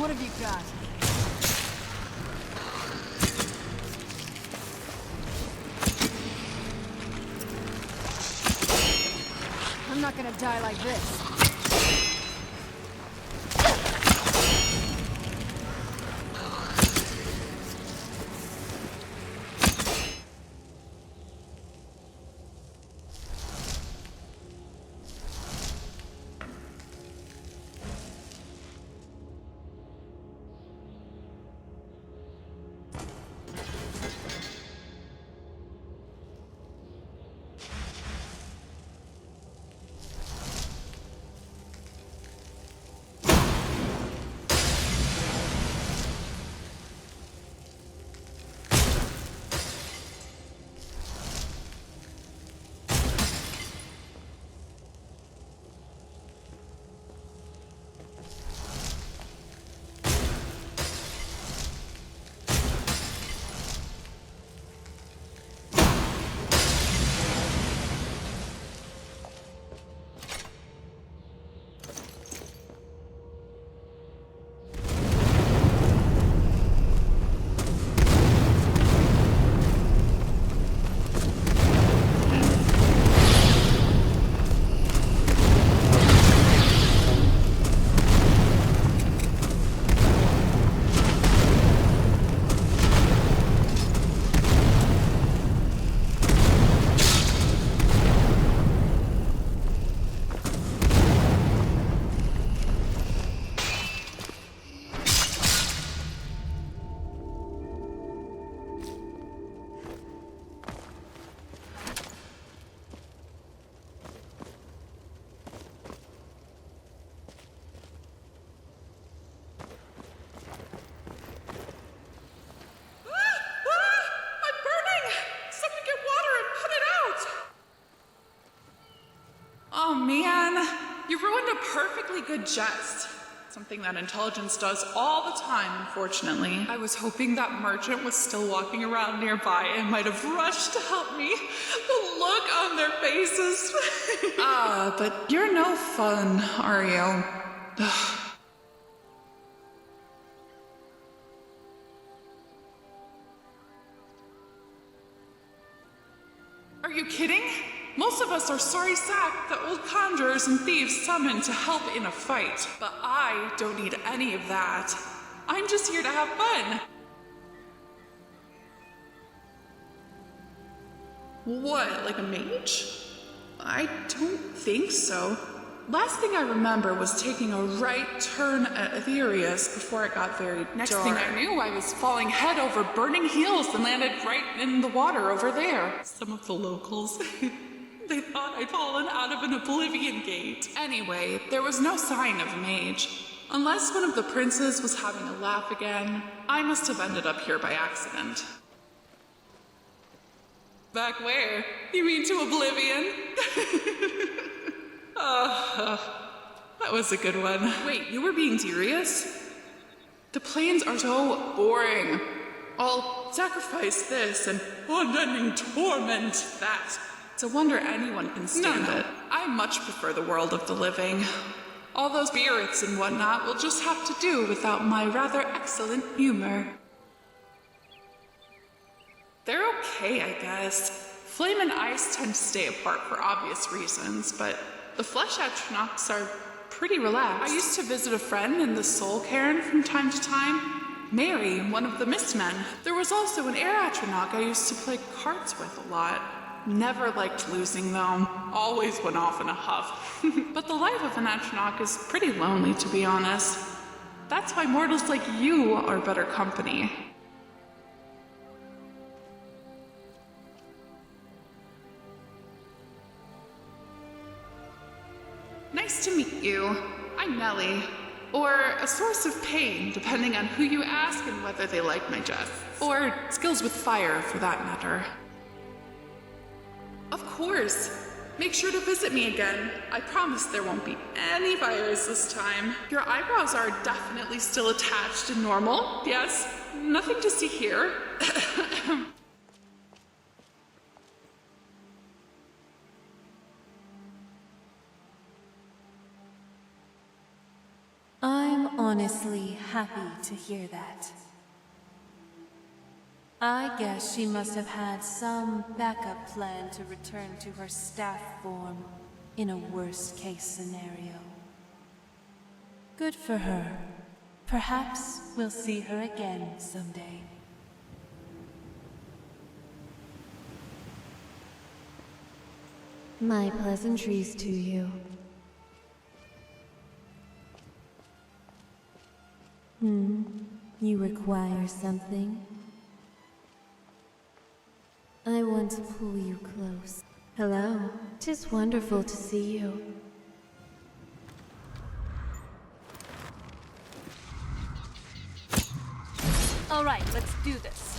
What have you got? I'm not gonna die like this. Oh man, you ruined a perfectly good jest. Something that intelligence does all the time, unfortunately. I was hoping that merchant was still walking around nearby and might have rushed to help me. The look on their faces. But you're no fun, are you? Ugh. Are you kidding? Most of us are sorry sack that old conjurers and thieves summoned to help in a fight. But I don't need any of that. I'm just here to have fun. What, like a mage? I don't think so. Last thing I remember was taking a right turn at Aetherius before it got very dark. Next thing I knew, I was falling head over burning heels and landed right in the water over there. Some of the locals, they thought I'd fallen out of an oblivion gate. Anyway, there was no sign of a mage. Unless one of the princes was having a laugh again, I must have ended up here by accident. Back where? You mean to oblivion? That was a good one. Wait, you were being serious? The plains are so boring. I'll sacrifice this and unending torment that. It's a wonder anyone can stand it. I much prefer the world of the living. All those spirits and whatnot will just have to do without my rather excellent humor. They're okay, I guess. Flame and ice tend to stay apart for obvious reasons, but the flesh atronachs are pretty relaxed. I used to visit a friend in the Soul Cairn from time to time. Mary, one of the Mistmen. There was also an air atronach I used to play cards with a lot. Never liked losing though. Always went off in a huff. But the life of an atronach is pretty lonely, to be honest. That's why mortals like you are better company. Nice to meet you. I'm Nellie. Or a source of pain, depending on who you ask and whether they like my jests. Or skills with fire, for that matter. Of course. Make sure to visit me again. I promise there won't be any fires this time. Your eyebrows are definitely still attached and normal. Yes, nothing to see here. I'm honestly happy to hear that. I guess she must have had some backup plan to return to her staff form in a worst-case scenario. Good for her. Perhaps we'll see her again someday. My pleasantries to you. You require something? I want to pull you close. Hello. 'Tis wonderful to see you. All right, let's do this.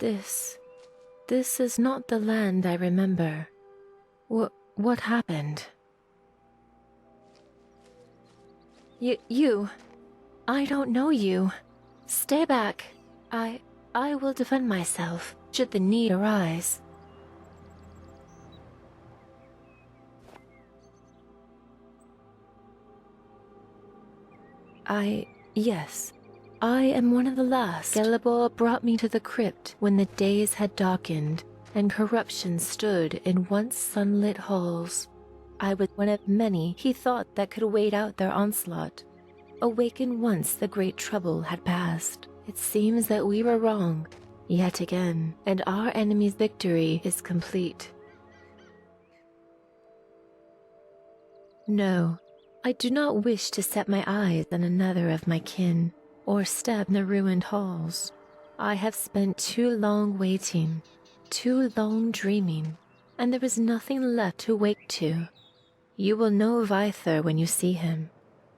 This is not the land I remember. What happened? You. I don't know you. Stay back. I will defend myself, should the need arise. Yes. I am one of the last. Gelibor brought me to the crypt when the days had darkened and corruption stood in once sunlit halls. I was one of many he thought that could wait out their onslaught, awaken once the great trouble had passed. It seems that we were wrong, yet again, and our enemy's victory is complete. No, I do not wish to set my eyes on another of my kin, or step in the ruined halls. I have spent too long waiting, too long dreaming, and there is nothing left to wake to. You will know Vyther when you see him.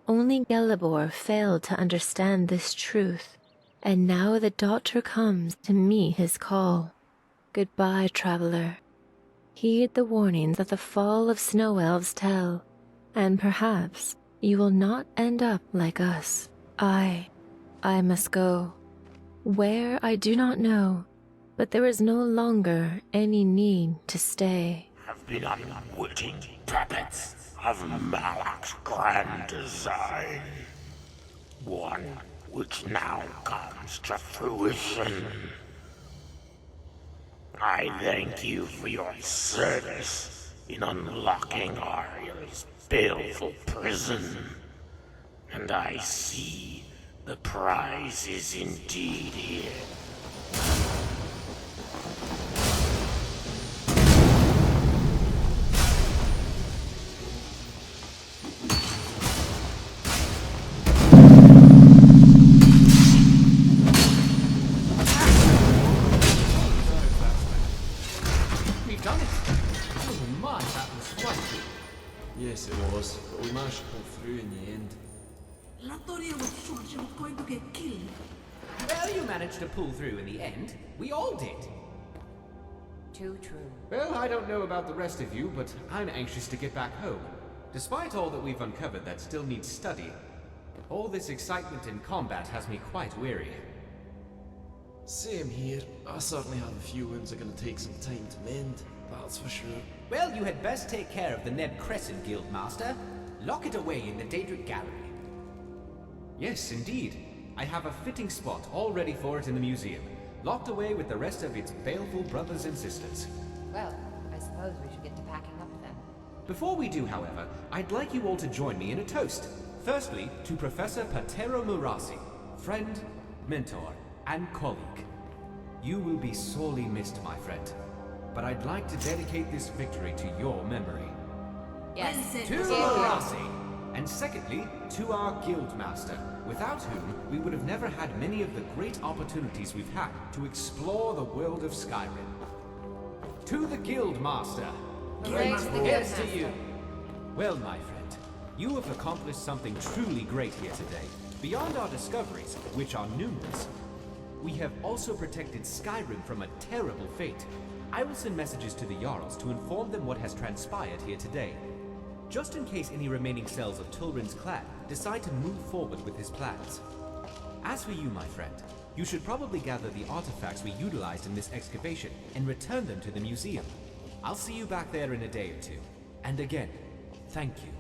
Only Gelibor failed to understand this truth, and now the Doctor comes to meet his call. Goodbye, traveler. Heed the warnings that the fall of snow elves tell, and perhaps you will not end up like us. I must go. Where I do not know, but there is no longer any need to stay. Have been unwitting puppets of Malak's grand design, one which now comes to fruition. I thank you for your service in unlocking Ariel's baleful prison, and I see the prize is indeed here. We've done it! Oh my, that was quite good. Yes, it was, but we managed to pull through in the end. Latoria was sure she was going to get killed. Well, you managed to pull through in the end. We all did. Too true. Well, I don't know about the rest of you, but I'm anxious to get back home. Despite all that we've uncovered that still needs study, all this excitement in combat has me quite weary. Same here. I certainly have a few wounds that are going to take some time to mend, that's for sure. Well, you had best take care of the Ned Crescent Guildmaster. Lock it away in the Daedric Gallery. Yes, indeed. I have a fitting spot all ready for it in the museum, locked away with the rest of its baleful brothers and sisters. Well, I suppose we should get to packing up then. Before we do, however, I'd like you all to join me in a toast. Firstly, to Professor Patero Murasi, friend, mentor, and colleague. You will be sorely missed, my friend, but I'd like to dedicate this victory to your memory. Yes. To Murasi! And secondly, to our Guildmaster, without whom we would have never had many of the great opportunities we've had to explore the world of Skyrim. To the Guildmaster! Thanks to the Here's to Guildmaster. you! Well, my friend, you have accomplished something truly great here today. Beyond our discoveries, which are numerous, we have also protected Skyrim from a terrible fate. I will send messages to the Jarls to inform them what has transpired here today, just in case any remaining cells of Tulrin's clan decide to move forward with his plans. As for you, my friend, you should probably gather the artifacts we utilized in this excavation and return them to the museum. I'll see you back there in a day or two. And again, thank you.